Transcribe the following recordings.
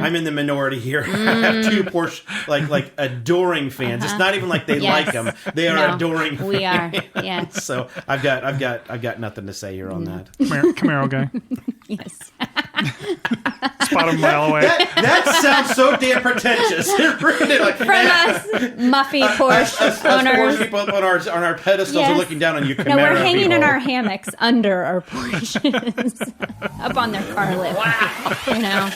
I'm in the minority here. I have two Porsche, like adoring fans. It's not even like they like them; they are adoring. We fans. are, yes. So I've got nothing to say here on that. Camaro guy. Yes. Spot him a mile away. That sounds so damn pretentious. It really, like, From us, muffy Porsche us owners. Porsche people up on our pedestals are looking down on you. Camaro No, we're hanging people. in our hammocks under our Porsches, up on their car lift. Wow. You know.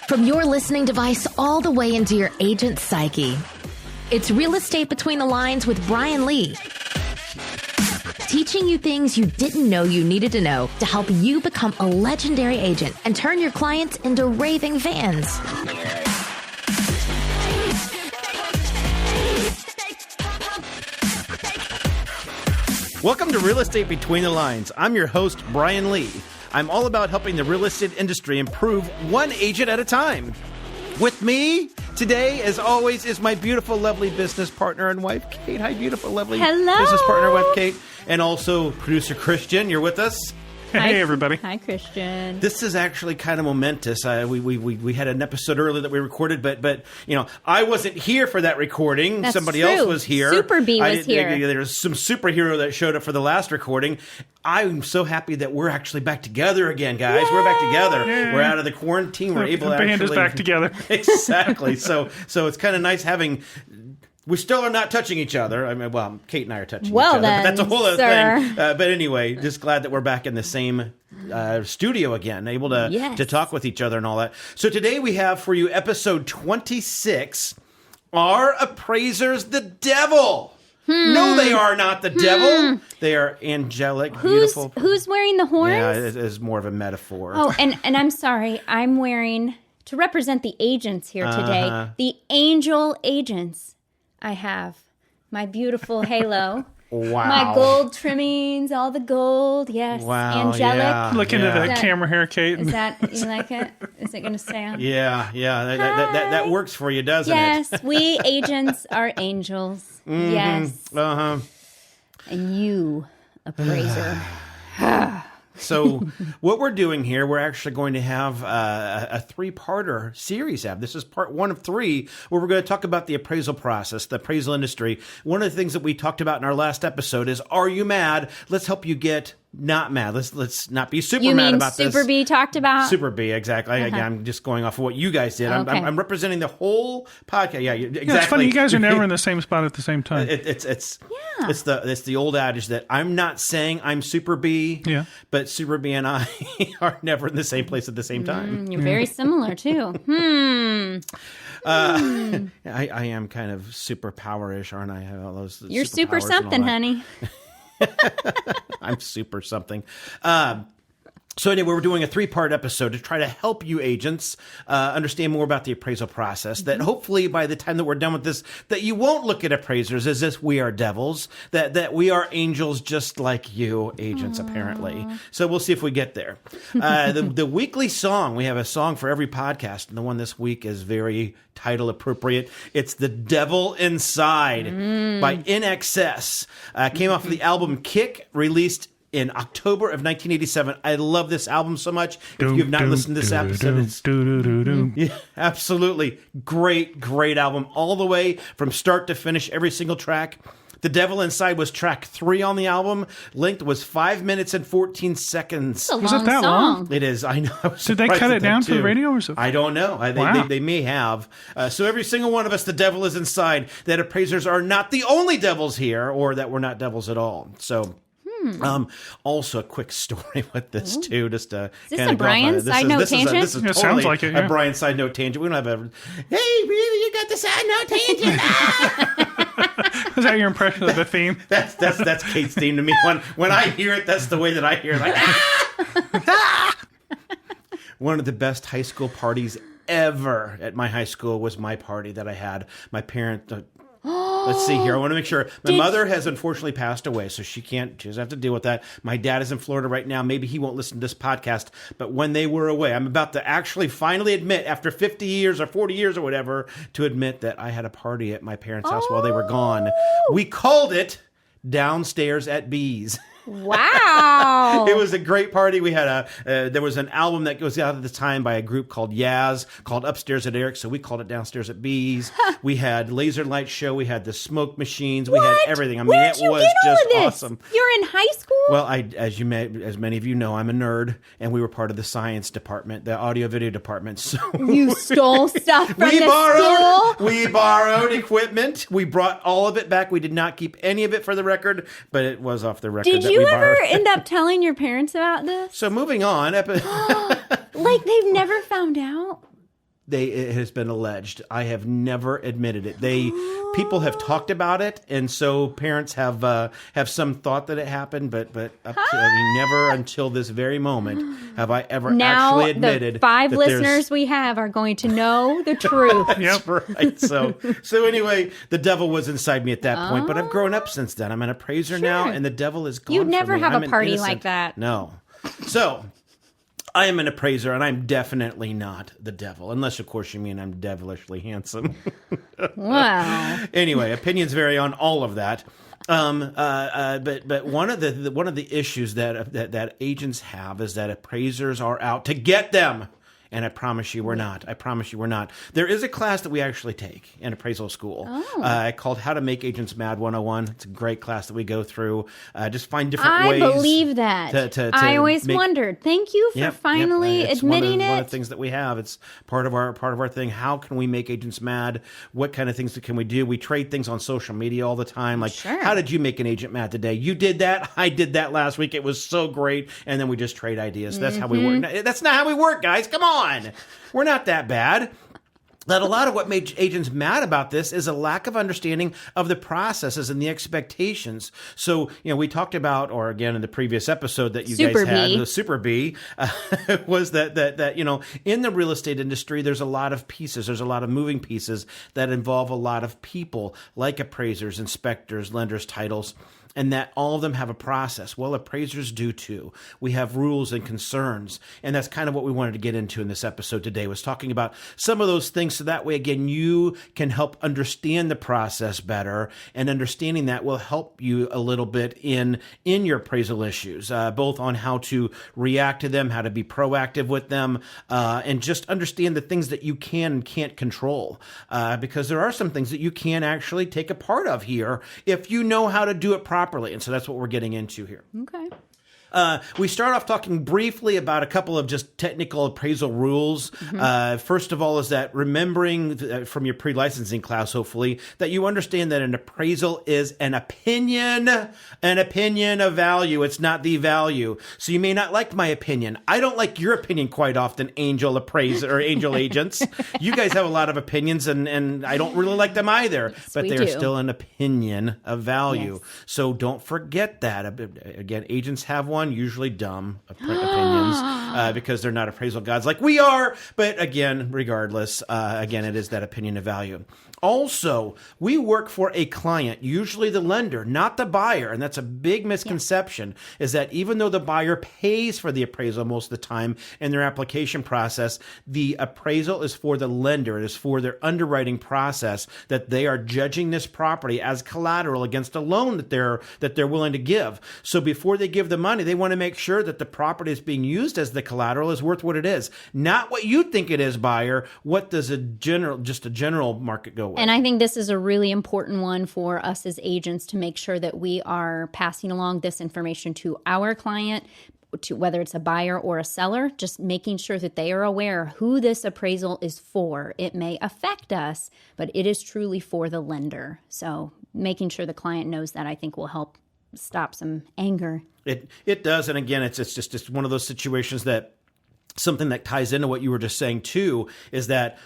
From your listening device all the way into your agent's psyche. It's Real Estate Between the Lines with Brian Lee. Teaching you things you didn't know you needed to know to help you become a legendary agent and turn your clients into raving fans. Welcome to Real Estate Between the Lines. I'm your host, Brian Lee. I'm all about helping the real estate industry improve one agent at a time. With me today, as always, is my beautiful, lovely business partner and wife, Cate. Hi, beautiful, lovely business partner and wife, Cate. And also producer Christian. You're with us? Hey, everybody. Hi, Christian. This is actually kind of momentous. We had an episode earlier that we recorded, but you know, I wasn't here for that recording. That's Somebody true. else was here. Super B was here. There's some superhero that showed up for the last recording. I'm so happy that we're actually back together again, guys. Yay! We're back together. Yay! We're out of the quarantine. We're able to the band actually is back together. Exactly. So it's kind of nice having. We still are not touching each other. I mean, well, Cate and I are touching each other, then, but that's a whole other sir. thing. But anyway, just glad that we're back in the same studio again, able to talk with each other and all that. So today we have for you episode 26, Are Appraisers the Devil? No, they are not the devil. They are angelic, beautiful. Who's wearing the horns? Yeah, it is more of a metaphor. Oh, and I'm sorry. I'm wearing, to represent the agents here today, the angel agents. I have my beautiful halo. Wow. My gold trimmings, all the gold. Yes. Wow, Angelic. yeah. Look into the That- camera here, Cate. Is that, you like it? Is it going to stay on? Yeah. That works for you, doesn't it? Yes, we agents are angels. Yes. Uh-huh. And you, appraiser. So what we're doing here, we're actually going to have a three-parter series. This is part 1 of 3, where we're going to talk about the appraisal process, the appraisal industry. One of the things that we talked about in our last episode is, are you mad? Let's help you get not mad. Let's not be super You mad mean about this. Super B talked about? Super B, exactly. I'm just going off of what you guys did. Okay. I'm representing the whole podcast. Yeah, exactly. Yeah, it's funny. You guys are never in the same spot at the same time. It's the old adage that I'm not saying I'm Super B, but Super B and I are never in the same place at the same time. You're very similar, too. I am kind of super power-ish, aren't I? I have all those You're super superpowers and all something, that. honey. I'm super something. So anyway, we're doing a 3-part episode to try to help you agents understand more about the appraisal process, that hopefully by the time that we're done with this, that you won't look at appraisers as if we are devils, that we are angels just like you agents, apparently. So we'll see if we get there. The weekly song, we have a song for every podcast, and the one this week is very title appropriate. It's The Devil Inside by INXS. Came off of the album Kick, released in October of 1987. I love this album so much. If you've not listened to this episode, it's absolutely great album all the way from start to finish, every single track. The Devil Inside was track 3 on the album. Length was 5 minutes and 14 seconds. It's a Was long it that song. long? It is. I know. Did they cut it down for the radio or something? I don't know. They may have. So every single one of us, the devil is inside. That appraisers are not the only devils here, or that we're not devils at all. So. Also, a quick story with this too, just to Is this a Brian side note tangent? This is It totally sounds like it, a yeah. Brian side note tangent. We don't have a. Hey, you got the side note tangent. Is that your impression of the theme? That's Cate's theme to me. When I hear it, that's the way that I hear it. Like, One of the best high school parties ever at my high school was my party that I had. My parent. Let's see here. I want to make sure. My mother has unfortunately passed away, so she doesn't have to deal with that. My dad is in Florida right now. Maybe he won't listen to this podcast, but when they were away, I'm about to actually finally admit, after 50 years or 40 years or whatever, to admit that I had a party at my parents' house while they were gone. We called it Downstairs at B's. Wow. It was a great party. We had there was an album that goes out at the time by a group called Yaz, called Upstairs at Eric's, so we called it Downstairs at B's. We had laser light show. We had the smoke machines. We had everything. I mean, Where'd it you was get all just of this? awesome. You're in high school? Well, as many of you know, I'm a nerd, and we were part of the science department, the audio video department. So You stole stuff from we the borrowed school? we borrowed equipment. We brought all of it back. We did not keep any of it for the record, but it was off the record. Did that you we ever borrowed. end up telling your parents about this? So moving on, Like they've never found out? it has been alleged. I have never admitted it. People have talked about it, and so parents have some thought that it happened, but never until this very moment have I ever Now actually admitted. the 5 that there's- listeners we have are going to know the truth. That's right. So anyway, the devil was inside me at that point, but I've grown up since then. I'm an appraiser now, and the devil is gone. You'd never from me. have I'm a an party innocent- like that. No. So I am an appraiser, and I'm definitely not the devil, unless, of course, you mean I'm devilishly handsome. Wow. Anyway, opinions vary on all of that. But one of the issues that agents have is that appraisers are out to get them. And I promise you we're not. I promise you we're not. There is a class that we actually take in appraisal school called How to Make Agents Mad 101. It's a great class that we go through. Just find different ways. I believe that. To I always make, wondered. Thank you for finally It's admitting one of it. the things that we have. It's part of our thing. How can we make agents mad? What kind of things can we do? We trade things on social media all the time. Like, Sure. How did you make an agent mad today? You did that. I did that last week. It was so great. And then we just trade ideas. That's how we work. That's not how we work, guys. Come on. We're not that bad. That a lot of what made agents mad about this is a lack of understanding of the processes and the expectations. So, we talked about, or again in the previous episode that you Super guys had, B. the Super B, was that in the real estate industry, there's a lot of pieces, there's a lot of moving pieces that involve a lot of people, like appraisers, inspectors, lenders, titles. And that all of them have a process. Well, appraisers do too. We have rules and concerns. And that's kind of what we wanted to get into in this episode today, was talking about some of those things. So that way, again, you can help understand the process better. And understanding that will help you a little bit in your appraisal issues, both on how to react to them, how to be proactive with them, and just understand the things that you can and can't control. Because there are some things that you can actually take a part of here if you know how to do it properly. And so that's what we're getting into here. Okay. We start off talking briefly about a couple of just technical appraisal rules. First of all is that remembering from your pre-licensing class, hopefully, that you understand that an appraisal is an opinion of value. It's not the value. So you may not like my opinion. I don't like your opinion quite often, angel appraiser or angel agents. You guys have a lot of opinions, and I don't really like them either. But we they're do. still an opinion of value. Yes. So don't forget that. Again, agents have one. Usually dumb opinions because they're not appraisal gods like we are. But again, regardless, again, it is that opinion of value. Also, we work for a client, usually the lender, not the buyer. And that's a big misconception, is that even though the buyer pays for the appraisal most of the time in their application process, the appraisal is for the lender. It is for their underwriting process, that they are judging this property as collateral against a loan that they're willing to give. So before they give the money, they want to make sure that the property is being used as the collateral is worth what it is. Not what you think it is, buyer. What does a general market go with? And I think this is a really important one for us as agents to make sure that we are passing along this information to our client, to whether it's a buyer or a seller, just making sure that they are aware who this appraisal is for. It may affect us, but it is truly for the lender. So making sure the client knows that, I think, will help stop some anger. It does. And again, it's just one of those situations that something that ties into what you were just saying too, is that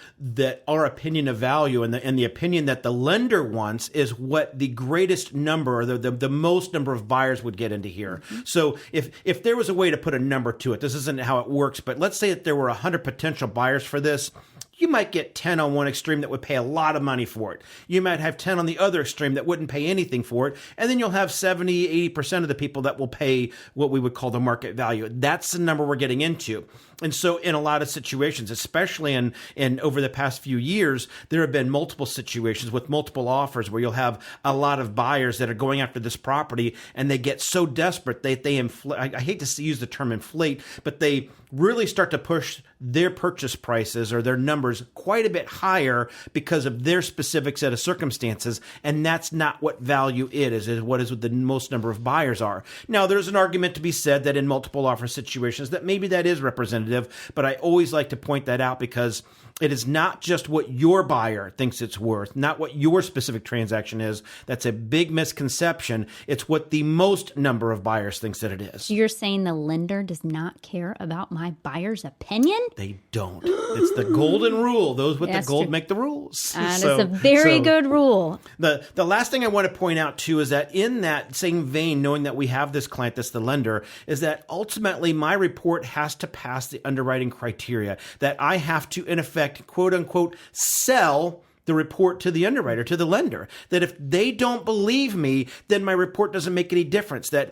our opinion of value and the opinion that the lender wants is what the greatest number, or the most number of buyers would get into here. Mm-hmm. So if there was a way to put a number to it, this isn't how it works, but let's say that there were 100 potential buyers for this. You might get 10 on one extreme that would pay a lot of money for it. You might have 10 on the other extreme that wouldn't pay anything for it. And then you'll have 70, 80% of the people that will pay what we would call the market value. That's the number we're getting into. And so in a lot of situations, especially in over the past few years, there have been multiple situations with multiple offers where you'll have a lot of buyers that are going after this property, and they get so desperate they inflate. I hate to use the term inflate, but they really start to push their purchase prices or their numbers quite a bit higher because of their specific set of circumstances. And that's not what value is what is what the most number of buyers are. Now, there's an argument to be said that in multiple offer situations that maybe that is representative, but I always like to point that out because it is not just what your buyer thinks it's worth, not what your specific transaction is. That's a big misconception. It's what the most number of buyers thinks that it is. So you're saying the lender does not care about my buyer's opinion? They don't. It's the golden rule. Those with That's the gold true. make the rules. That is a very good rule. The last thing I want to point out too is that in that same vein, knowing that we have this client that's the lender, is that ultimately my report has to pass the underwriting criteria, that I have to, in effect, quote unquote, sell the report to the underwriter, to the lender, that if they don't believe me, then my report doesn't make any difference, that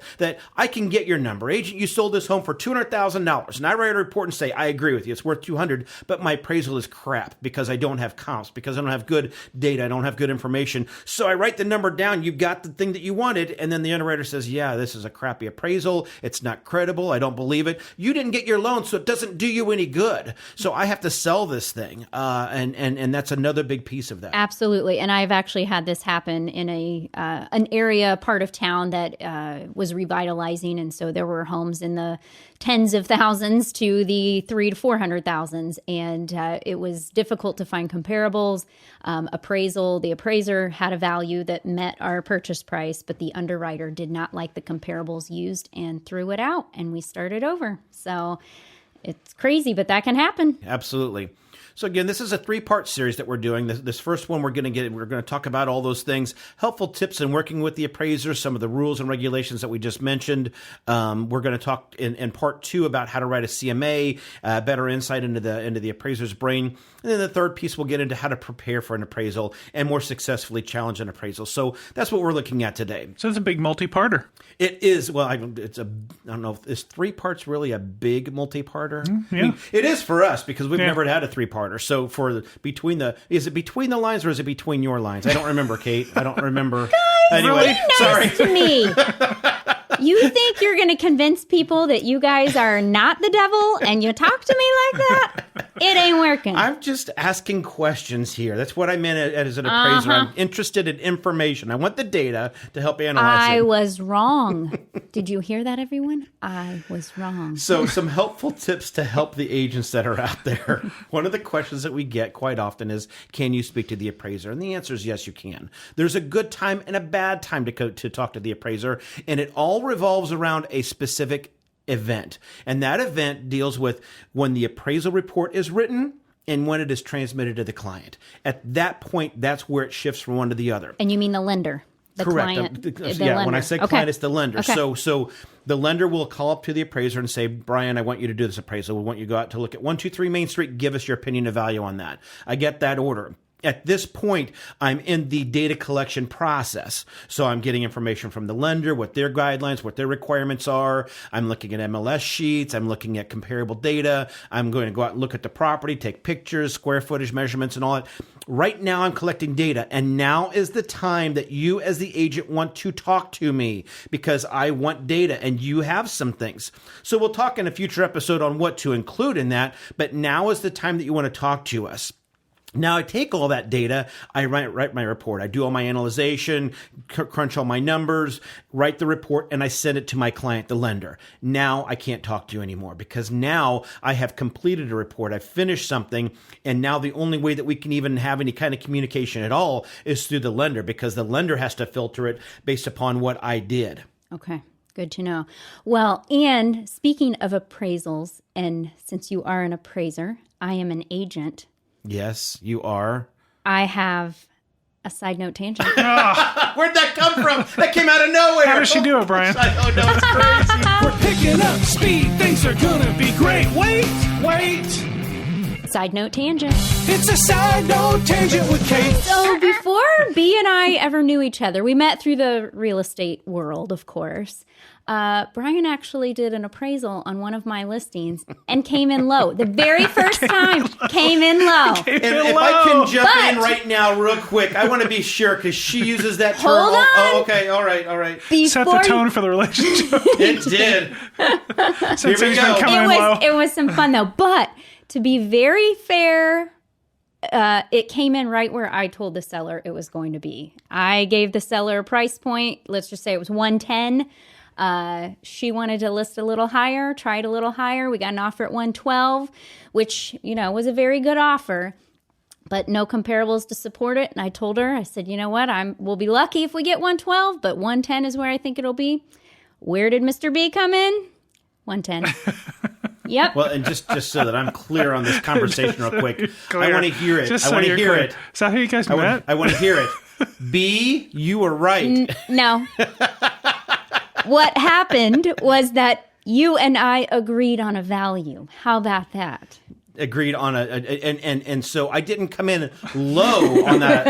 I can get your number. Agent, you sold this home for $200,000. And I write a report and say, I agree with you. It's worth $200,000, but my appraisal is crap because I don't have comps, because I don't have good data. I don't have good information. So I write the number down. You got the thing that you wanted. And then the underwriter says, yeah, this is a crappy appraisal. It's not credible. I don't believe it. You didn't get your loan, so it doesn't do you any good. So I have to sell this thing. And that's another big piece of that. Absolutely. And I've actually had this happen in an area, part of town that was revitalizing. And so there were homes in the tens of thousands to the 300,000 to 400,000. And it was difficult to find comparables. The appraiser had a value that met our purchase price, but the underwriter did not like the comparables used and threw it out, and we started over. So it's crazy, but that can happen. Absolutely. So again, this is a 3-part series that we're doing. This first one, we're going to talk about all those things, helpful tips in working with the appraiser, some of the rules and regulations that we just mentioned. We're going to talk in part 2 about how to write a CMA, better insight into the appraiser's brain. And then the third piece, we'll get into how to prepare for an appraisal and more successfully challenge an appraisal. So that's what we're looking at today. So it's a big multi-parter. It is. Well, I don't know. Is 3 parts really a big multi-parter? Yeah. I mean, it is for us because we've never had a 3-parter. So is it between the lines or is it between your lines? I don't remember, Cate. I don't remember. Anyway, sorry. To me. You think you're going to convince people that you guys are not the devil and you talk to me like that? It ain't working. I'm just asking questions here. That's what I meant as an appraiser. I'm interested in information. I want the data to help analyze I it. was wrong. Did you hear that, everyone? I was wrong. So some helpful tips to help the agents that are out there. One of the questions that we get quite often is, can you speak to the appraiser? And the answer is yes, you can. There's a good time and a bad time to talk to the appraiser, and it all revolves around a specific event. And that event deals with when the appraisal report is written and when it is transmitted to the client. At that point, that's where it shifts from one to the other. And you mean the lender? The Correct. client, the Yeah, lender. when I say Okay. client, it's the lender. Okay. So the lender will call up to the appraiser and say, Brian, I want you to do this appraisal. We want you to go out to look at 123 Main Street. Give us your opinion of value on that. I get that order. At this point, I'm in the data collection process. So I'm getting information from the lender, what their guidelines, what their requirements are. I'm looking at MLS sheets. I'm looking at comparable data. I'm going to go out and look at the property, take pictures, square footage measurements, and all that. Right now, I'm collecting data. And now is the time that you as the agent want to talk to me because I want data and you have some things. So we'll talk in a future episode on what to include in that. But now is the time that you want to talk to us. Now I take all that data, I write my report. I do all my analyzation, crunch all my numbers, write the report, and I send it to my client, the lender. Now I can't talk to you anymore because now I have completed a report. I've finished something, and now the only way that we can even have any kind of communication at all is through the lender because the lender has to filter it based upon what I did. Okay. Good to know. Well, and speaking of appraisals, and since you are an appraiser, I am an agent. Yes, you are. I have a side note tangent. Where'd that come from? That came out of nowhere. How does she do it, Brian? I don't know. It's crazy. We're picking up speed. Things are gonna be great. Wait. Side note tangent. It's a side note tangent with Cate. So before B and I ever knew each other, we met through the real estate world, of course. Brian actually did an appraisal on one of my listings and came in low. The very first time came in low. And if I can jump in right now real quick, I want to be sure because she uses that term. Hold on. Oh, okay. All right. Set the tone for the relationship. It did. Since Here we he's go. been coming in low. It was some fun though. But to be very fair, it came in right where I told the seller it was going to be. I gave the seller a price point. Let's just say it was 110. She wanted to list a little higher, tried a little higher. We got an offer at 112, which, was a very good offer, but no comparables to support it. And I told her, I said, you know what? We'll be lucky if we get 112, but 110 is where I think it'll be. Where did Mr. B come in? 110. Yep. Well, and just so that I'm clear on this conversation real quick, I want to hear it. Just I so want to you're hear clear. it. Is that how you guys met? I want to hear it. B, you were right. No. What happened was that you and I agreed on a value. How about that? Agreed on and so I didn't come in low on that,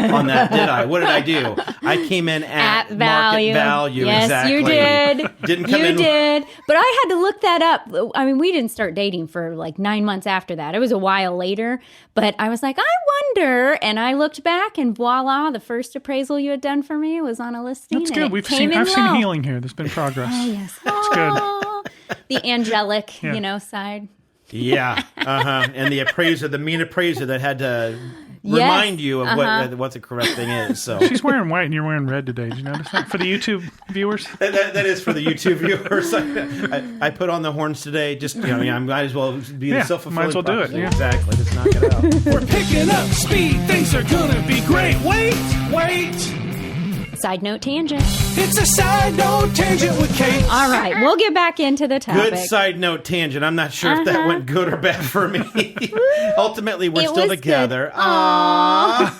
did I? What did I do? I came in at value. Market value. Yes, exactly. you did. Didn't come you in. You did. But I had to look that up. I mean, we didn't start dating for like 9 months after that. It was a while later. But I was like, I wonder. And I looked back and voila, the first appraisal you had done for me was on a listing. That's good. I've seen healing here. There's been progress. Oh, yes. That's good. The angelic, side. Yeah. And the appraiser, the mean appraiser that had to remind you of what the correct thing is. So she's wearing white and you're wearing red today. Did you notice that? For the YouTube viewers? That is for the YouTube viewers. I put on the horns today. Just, I might as well be the self-fulfilling might as well do it. prophecy. Yeah. Exactly. Let's knock it out. We're picking up speed. Things are gonna be great. Wait. Side note tangent. It's a side note tangent with Cate. All right, we'll get back into the topic. Good side note tangent. I'm not sure if that went good or bad for me. Ultimately, we're still together. Aww.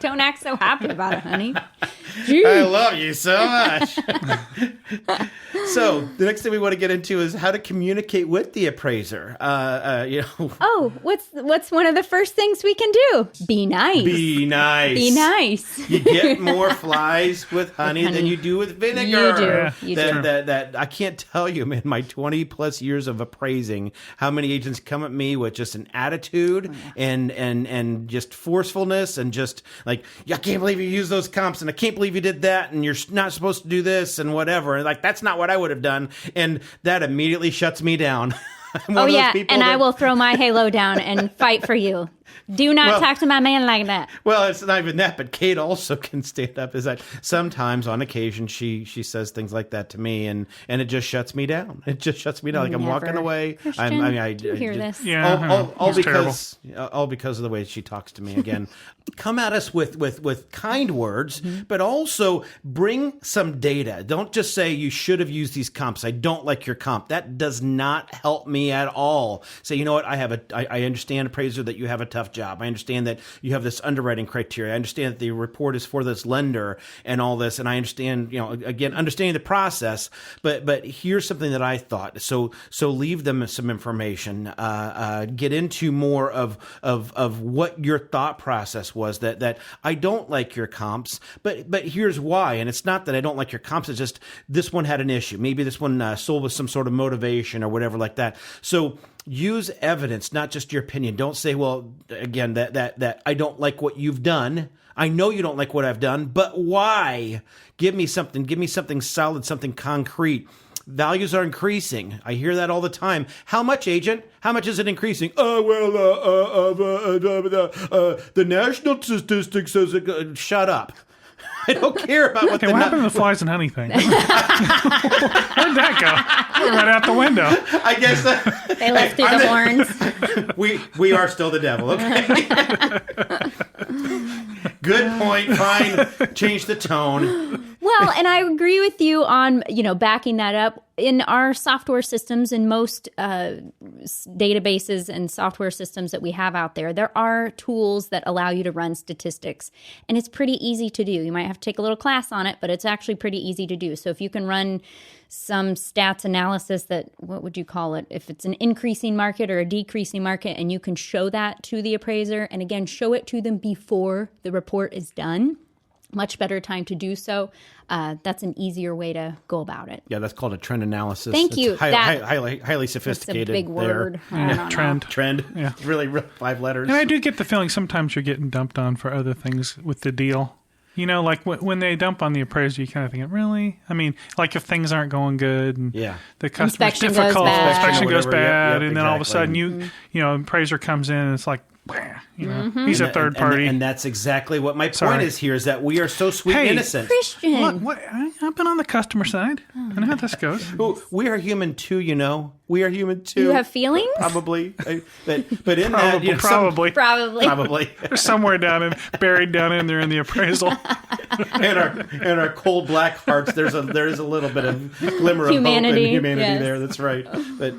Don't act so happy about it, honey. I love you so much. So the next thing we want to get into is how to communicate with the appraiser. Oh, what's one of the first things we can do? Be nice. Be nice. Be nice. You get more flies with honey than you do with vinegar. You do. That I can't tell you, man. My 20 plus years of appraising, how many agents come at me with just an attitude and just forcefulness and just like, I can't believe you used those comps and I can't believe you did that and you're not supposed to do this and whatever. And like, that's not what I would have done. And that immediately shuts me down. Oh, yeah. And I will throw my halo down and fight for you. Do not talk to my man like that. Well, it's not even that, but Cate also can stand up. Is that sometimes, on occasion, she says things like that to me, and it just shuts me down. It just shuts me down. Like I'm walking away. I hear this. Yeah, all because of the way she talks to me. Again, come at us with kind words, but also bring some data. Don't just say you should have used these comps. I don't like your comp. That does not help me at all. Say, you know what? I understand, appraiser, that you have a tough job. I understand that you have this underwriting criteria. I understand that the report is for this lender and all this. And I understand, again, understanding the process, but here's something that I thought. So leave them some information, get into more of what your thought process was that I don't like your comps, but here's why. And it's not that I don't like your comps. It's just this one had an issue. Maybe this one sold with some sort of motivation or whatever like that. So use evidence, not just your opinion. Don't say, well, again, that I don't like what you've done. I know you don't like what I've done, but why? Give me something solid, something concrete. Values are increasing. I hear that all the time. How much, agent? How much is it increasing? The national statistics says it. Shut up. I don't care about what what happened to the flies and honey thing? Where'd that go? They're right out the window. I guess they left through the horns. We are still the devil, okay? Good point. Fine. Change the tone. Well, and I agree with you on, backing that up. In our software systems, in most databases and software systems that we have out there, there are tools that allow you to run statistics. And it's pretty easy to do. You might have to take a little class on it, but it's actually pretty easy to do. So if you can run some stats analysis that, what would you call it? If it's an increasing market or a decreasing market, and you can show that to the appraiser, and again, show it to them before the report is done, much better time to do so. That's an easier way to go about it. Yeah, that's called a trend analysis. Thank It's you. highly That's a sophisticated. big word. I don't know. Trend. Trend. Yeah. Really 5 letters. And I do get the feeling sometimes you're getting dumped on for other things with the deal. You know, like when they dump on the appraiser, you kind of think, really? I mean, like if things aren't going good and Yeah. the customer's Inspection goes difficult, bad. inspection goes Whatever. Yep, bad, yep, and then all of a exactly. sudden you know, appraiser comes in and it's like, you know, he's a third And- party. and that's exactly what my point Sorry. is here, is that we are so sweet and Hey, innocent. Christian. Look, I've been on the customer side. I know how this goes. Oh, we are human too, you know. We are human too. You have feelings? Probably. But in that, you know, Probably. Probably. probably. They're somewhere buried down in there in the appraisal. in our cold black hearts, there is a little bit of glimmer of hope and Humanity, humanity yes. there. That's right. But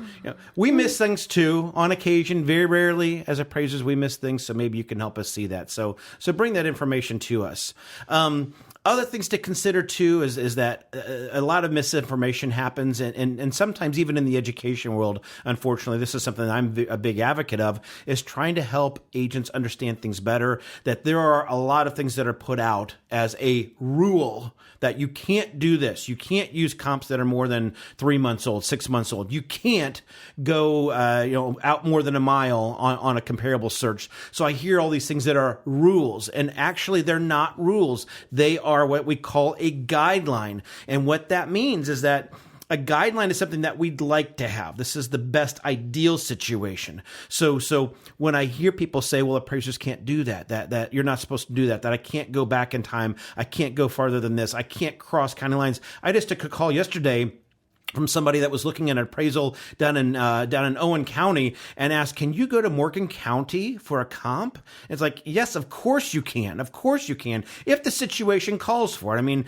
we miss things too on occasion. Very rarely, as appraisers, we miss things. So maybe you can help us see that. So bring that information to us. Other things to consider too is that a lot of misinformation happens, and sometimes even in the education world, unfortunately, this is something I'm a big advocate of, is trying to help agents understand things better, that there are a lot of things that are put out as a rule that you can't do this. You can't use comps that are more than 3 months old, 6 months old. You can't go out more than a mile on a comparable search. So I hear all these things that are rules, and actually they're not rules. They are what we call a guideline. And what that means is that a guideline is something that we'd like to have. This is the best ideal situation. So when I hear people say, well, appraisers can't do that you're not supposed to do that I can't go back in time, I can't go farther than this, I can't cross county lines. I just took a call yesterday from somebody that was looking at an appraisal down in Owen County and asked, can you go to Morgan County for a comp? And it's like, yes, of course you can. Of course you can, if the situation calls for it. I mean,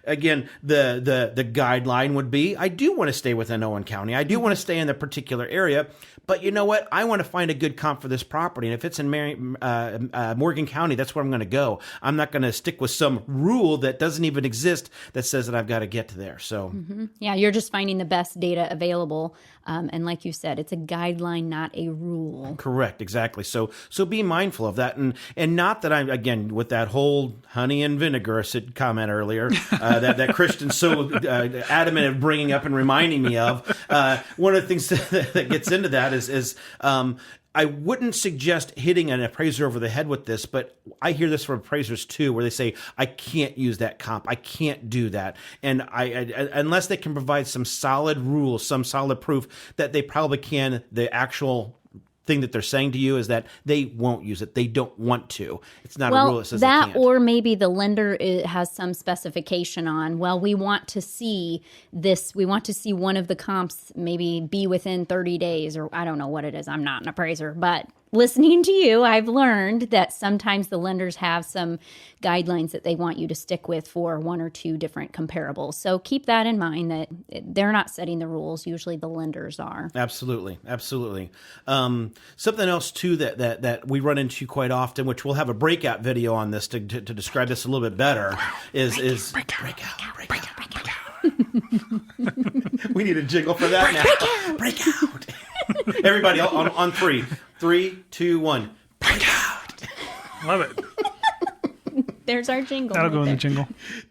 again, the guideline would be, I do want to stay within Owen County. I do want to stay in the particular area. But you know what? I want to find a good comp for this property. And if it's in Morgan County, that's where I'm going to go. I'm not going to stick with some rule that doesn't even exist that says that I've got to get to there. So, Yeah, you're just finding the best data available. And like you said, it's a guideline, not a rule. correct. Exactly. So be mindful of that. And not that I'm, again, with that whole honey and vinegar comment earlier, that Christian's so adamant of bringing up and reminding me of. One of the things that gets into that is I wouldn't suggest hitting an appraiser over the head with this, but I hear this from appraisers too, where they say, I can't use that comp. I can't do that. And I unless they can provide some solid rules, some solid proof that they probably can, the actual thing that they're saying to you is that they won't use it. They don't want to. It's not a rule that says they can't. Or maybe the lender has some specification on, well, we want to see this. We want to see one of the comps maybe be within 30 days, or I don't know what it is. I'm not an appraiser, but listening to you, I've learned that sometimes the lenders have some guidelines that they want you to stick with for one or two different comparables. So keep that in mind, that they're not setting the rules. Usually the lenders are. Absolutely. Absolutely. Something else too that we run into quite often, which we'll have a breakout video on this to describe this a little bit better, is break out. We need a jingle for that now. Break out. Everybody on three. 3, 2, 1. Break out. Love it. There's our jingle. That'll right go in there. the jingle.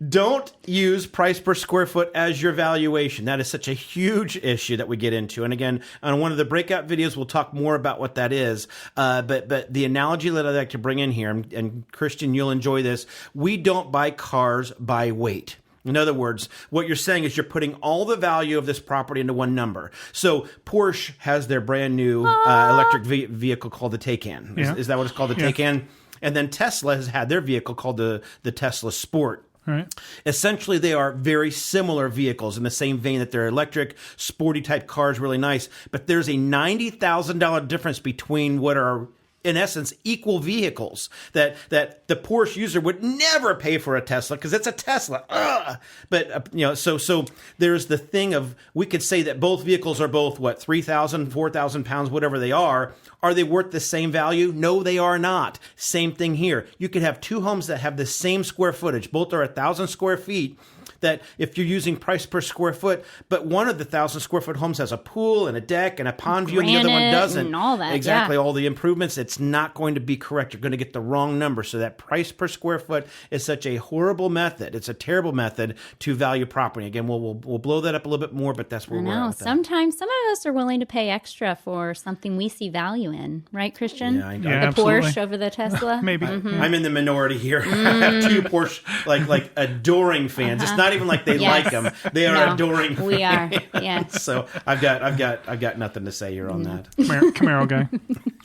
Don't use price per square foot as your valuation. That is such a huge issue that we get into. And again, on one of the breakout videos, we'll talk more about what that is. But the analogy that I'd like to bring in here, and Christian, you'll enjoy this. We don't buy cars by weight. In other words, what you're saying is you're putting all the value of this property into one number. So Porsche has their brand new electric vehicle called the Taycan. Is that what it's called, the Taycan? And then Tesla has had their vehicle called the Tesla Sport. Right. Essentially, they are very similar vehicles in the same vein that they're electric, sporty type cars, really nice. But there's a $90,000 difference between what are, in essence, equal vehicles that the Porsche user would never pay for a Tesla because it's a Tesla. Ugh. But so there's the thing of, we could say that both vehicles are both 3,000, 4,000 pounds, whatever they are. Are they worth the same value? No, they are not. Same thing here. You could have two homes that have the same square footage. Both are 1,000 square feet. that if you're using price per square foot, but one of the 1,000 square foot homes has a pool and a deck and a pond view and the other one Granite doesn't. and all that, exactly, yeah. all the improvements, it's not going to be correct. You're going to get the wrong number. So that price per square foot is such a horrible method. It's a terrible method to value property. Again, we'll blow that up a little bit more, but that's where we're at with that. Sometimes some of us are willing to pay extra for something we see value in, right, Christian? Yeah, I know. The absolutely. Porsche over the Tesla. Maybe. I'm in the minority here. I have two Porsche like adoring fans. It's not even like they Yes. like them; they are No, adoring. we are. fans. Yes. So I've got nothing to say here on that. Camaro guy.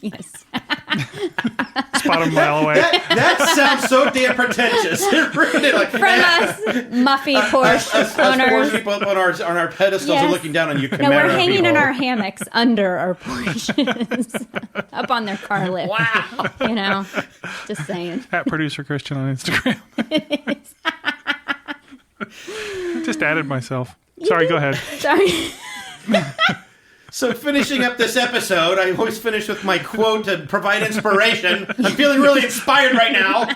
Yes. Spot him a mile away. That sounds so damn pretentious. It really, like, From us, Muffy Porsche us poor owners. people up on our pedestals are Yes. looking down on you. No, we're Camaro hanging in people. our hammocks under our Porsches, up on their car lift. Wow. You know, just saying. At producer Christian on Instagram. Just added myself. Sorry, go ahead. Sorry. So finishing up this episode, I always finish with my quote to provide inspiration. I'm feeling really inspired right now.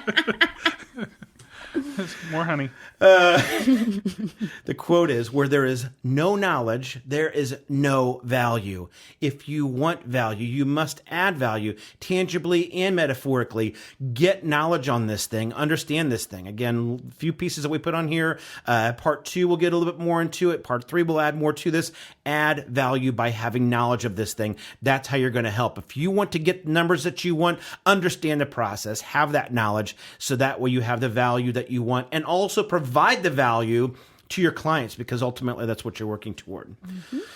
More honey. The quote is, where there is no knowledge, there is no value. If you want value, you must add value tangibly and metaphorically. Get knowledge on this thing. Understand this thing. Again, a few pieces that we put on here. Part 2, we'll get a little bit more into it. Part 3, we'll add more to this. Add value by having knowledge of this thing. That's how you're going to help. If you want to get the numbers that you want, understand the process. Have that knowledge so that way you have the value that you want, and also provide the value to your clients, because ultimately that's what you're working toward.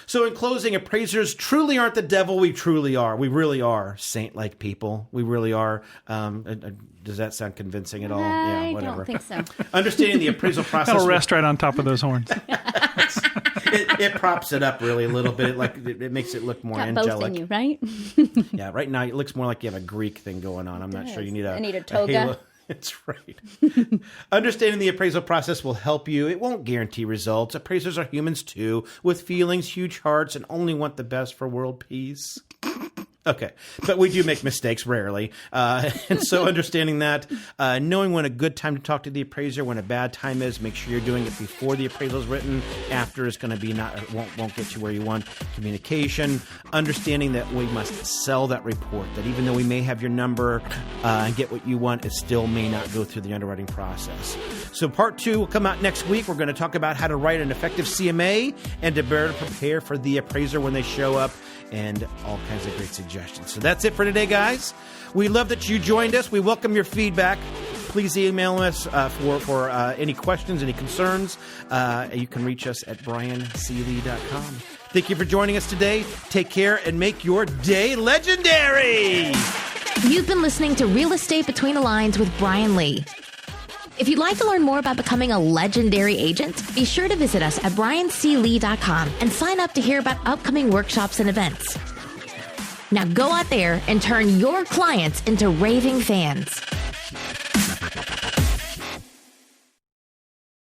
So in closing, appraisers truly aren't the devil. We truly are. We really are saint-like people. We really are. Does that sound convincing at all? I whatever. don't think so. Understanding the appraisal process. That'll rest right on top of those horns. It props it up really a little bit. It makes it look more Got both angelic. in you, right? Yeah, right now it looks more like you have a Greek thing going on. I'm not sure you need I need a toga. halo. That's right. Understanding the appraisal process will help you. It won't guarantee results. Appraisers are humans too, with feelings, huge hearts, and only want the best for world peace. Okay, but we do make mistakes rarely. And so understanding that, knowing when a good time to talk to the appraiser, when a bad time is, make sure you're doing it before the appraisal is written. After is going to be won't get you where you want. Communication, understanding that we must sell that report, that even though we may have your number and get what you want, it still may not go through the underwriting process. So part 2 will come out next week. We're going to talk about how to write an effective CMA and to better prepare for the appraiser when they show up, and all kinds of great suggestions. So that's it for today, guys. We love that you joined us. We welcome your feedback. Please email us for any questions, any concerns. You can reach us at brianseeley.com. Thank you for joining us today. Take care and make your day legendary. You've been listening to Real Estate Between the Lines with Brian Lee. If you'd like to learn more about becoming a legendary agent, be sure to visit us at brianseeley.com and sign up to hear about upcoming workshops and events. Now go out there and turn your clients into raving fans.